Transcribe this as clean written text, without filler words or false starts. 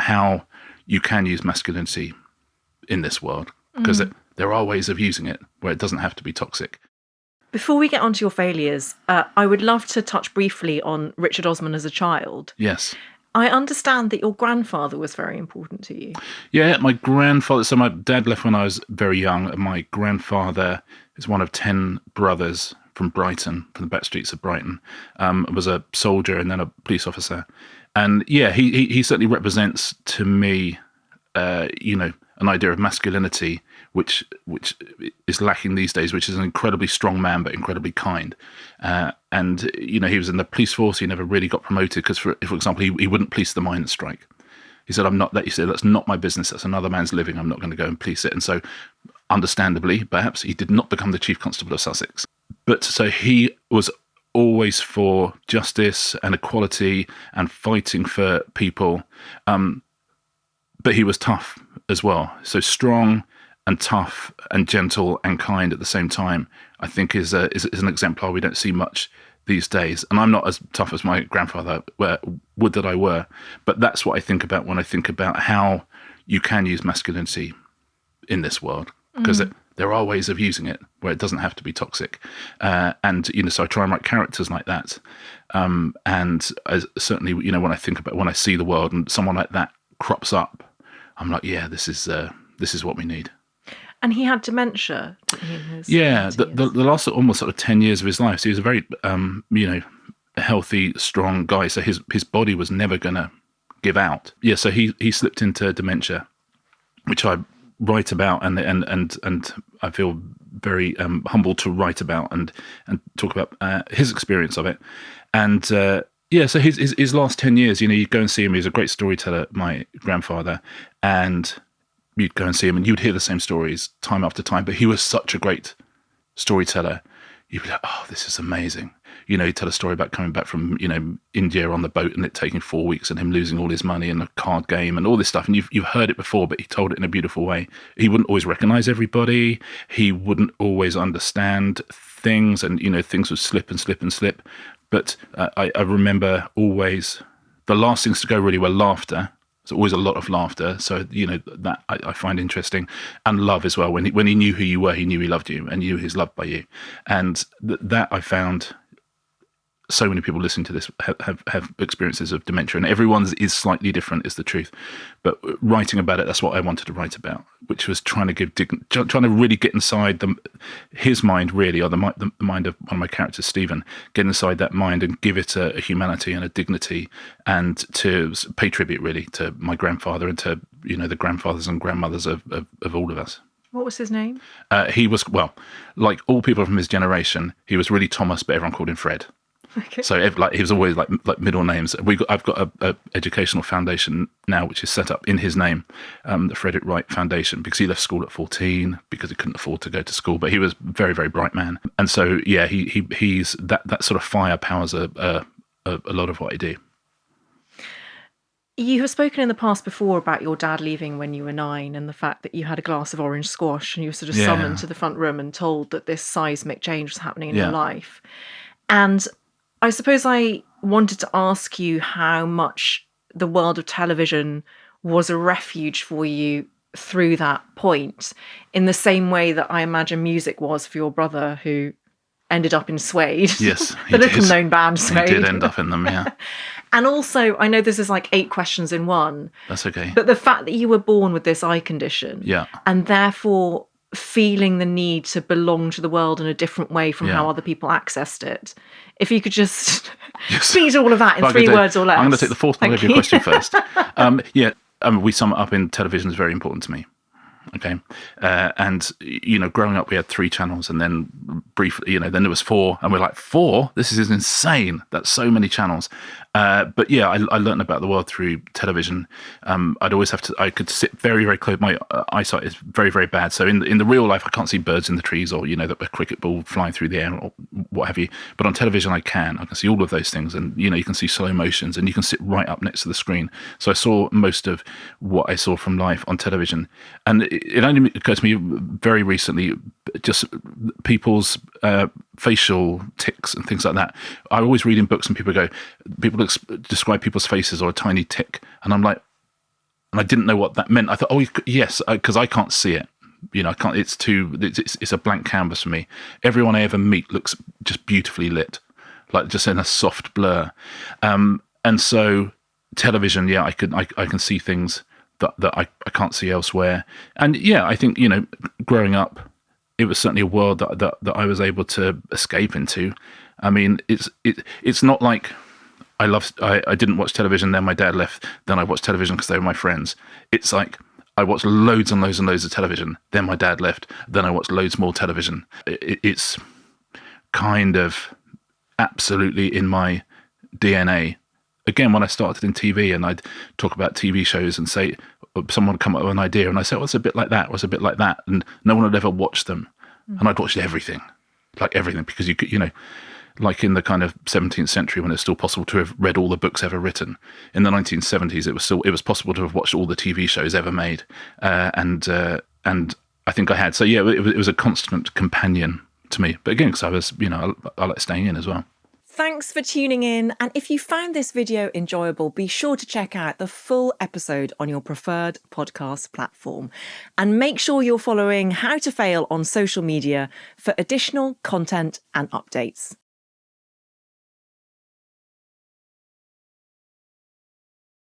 how you can use masculinity in this world, because there are ways of using it where it doesn't have to be toxic. Before we get onto your failures, I would love to touch briefly on Richard Osman as a child. Yes. I understand that your grandfather was very important to you. Yeah, my grandfather, so my dad left when I was very young, and my grandfather is one of 10 brothers from Brighton, from the back streets of Brighton, was a soldier and then a police officer. And yeah, he certainly represents to me, an idea of masculinity, which is lacking these days, which is an incredibly strong man, but incredibly kind. And he was in the police force. He never really got promoted because, for example, he wouldn't police the miners' strike. He said, that's not my business. That's another man's living. I'm not going to go and police it. And so, understandably, perhaps, he did not become the Chief Constable of Sussex. But so he was always for justice and equality and fighting for people. But he was tough as well. So strong and tough and gentle and kind at the same time, I think is an exemplar we don't see much these days. And I'm not as tough as my grandfather, would that I were. But that's what I think about when I think about how you can use masculinity in this world, because there are ways of using it where it doesn't have to be toxic. So I try and write characters like that. And certainly, when I see the world and someone like that crops up, I'm like, yeah, this is what we need. And he had dementia, didn't he? In his the last almost sort of 10 years of his life. So he was a very, healthy, strong guy. So his body was never going to give out. Yeah, so he slipped into dementia, which I write about, and I feel very humbled to write about and talk about his experience of it. And so his last 10 years, you go and see him. He was a great storyteller, my grandfather, and you'd go and see him and you'd hear the same stories time after time, but he was such a great storyteller. You'd be like, oh, this is amazing. He'd tell a story about coming back from, India on the boat and it taking 4 weeks and him losing all his money in a card game and all this stuff. And you've heard it before, but he told it in a beautiful way. He wouldn't always recognize everybody. He wouldn't always understand things, and, things would slip and slip and slip. But I remember always the last things to go really were laughter. There's always a lot of laughter. So, that I find interesting. And love as well. When he knew who you were, he knew he loved you and knew he's loved by you. And that I found so many people listening to this have experiences of dementia, and everyone's is slightly different, is the truth. But writing about it, that's what I wanted to write about, which was trying to really get inside his mind, really, or the mind of one of my characters, Stephen, get inside that mind and give it a humanity and a dignity, and to pay tribute, really, to my grandfather and to, the grandfathers and grandmothers of all of us. What was his name? He was, well, like all people from his generation, he was really Thomas, but everyone called him Fred. Okay. So he was always like middle names. I've got a educational foundation now, which is set up in his name, the Frederick Wright Foundation, because he left school at 14 because he couldn't afford to go to school. But he was a very, very bright man, and so yeah, he's that sort of fire powers a lot of what I do. You have spoken in the past before about your dad leaving when you were 9, and the fact that you had a glass of orange squash and you were sort of summoned to the front room and told that this seismic change was happening in your life. And I suppose I wanted to ask you how much the world of television was a refuge for you through that point, in the same way that I imagine music was for your brother, who ended up in Suede. Yes, the little-known band Suede. He did end up in them, yeah. And also, I know this is like 8 questions in one. That's okay. But the fact that you were born with this eye condition, and therefore feeling the need to belong to the world in a different way from how other people accessed it. If you could just speak to all of that in 3 words or less. I'm going to take the fourth part of your question first. We sum it up in television is very important to me. Okay. And, growing up, we had 3 channels, and then briefly, then there was 4, and we're like, 4? This is insane. That's so many channels. But yeah, I learned about the world through television. I could sit very, very close. My eyesight is very, very bad. So in the real life, I can't see birds in the trees, or, a cricket ball flying through the air or what have you. But on television, I can see all of those things. And, you can see slow motions, and you can sit right up next to the screen. So I saw most of what I saw from life on television. And it only occurred to me very recently, just people's facial tics and things like that. I always read in books, and people describe people's faces or a tiny tick, and I'm like, And I didn't know what that meant. I thought, oh, yes, because I can't see it. I can't. It's a blank canvas for me. Everyone I ever meet looks just beautifully lit, like just in a soft blur. And so television, I can see things that I can't see elsewhere. And I think, growing up, it was certainly a world that I was able to escape into. I mean, it's not like I didn't watch television, then my dad left, then I watched television because they were my friends. It's like I watched loads and loads and loads of television, then my dad left, then I watched loads more television. It's kind of absolutely in my DNA. Again, when I started in TV and I'd talk about TV shows and say, someone would come up with an idea and I say, it's a bit like that, it's a bit like that. And no one would ever watch them. And I'd watched everything, because you could, like in the kind of 17th century when it's still possible to have read all the books ever written. In the 1970s, it was possible to have watched all the TV shows ever made. And I think I had. So it was a constant companion to me. But again, because I was, I like staying in as well. Thanks for tuning in. And if you found this video enjoyable, be sure to check out the full episode on your preferred podcast platform. And make sure you're following How to Fail on social media for additional content and updates.